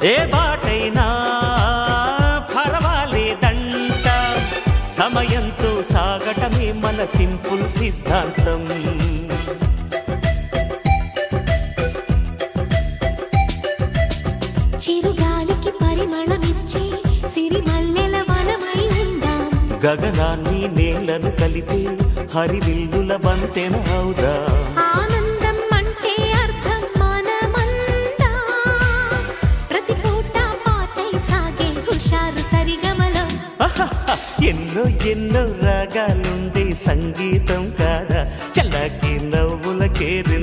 ఏ బాటైనా పర్వాలేదంట, సమయంతో సాగటమే మన సింపుల్ సిద్ధాంతం. చిరుగాలికి పరిమళమిచ్చే సిరిమల్లెల వనమై ఉందాం, గగనాన్ని నేలను కలిపే హరివిల్లుల బంతెన అవుదాం. ఆనందం అంటే అర్థం మనమందా, ప్రతి పూట పాటై సాగే హుషారు సరిగమలో. ఎన్నో ఎన్నో రాగాలుండే సంగీతం కాదా, చల్లకి నవ్వుల కేరి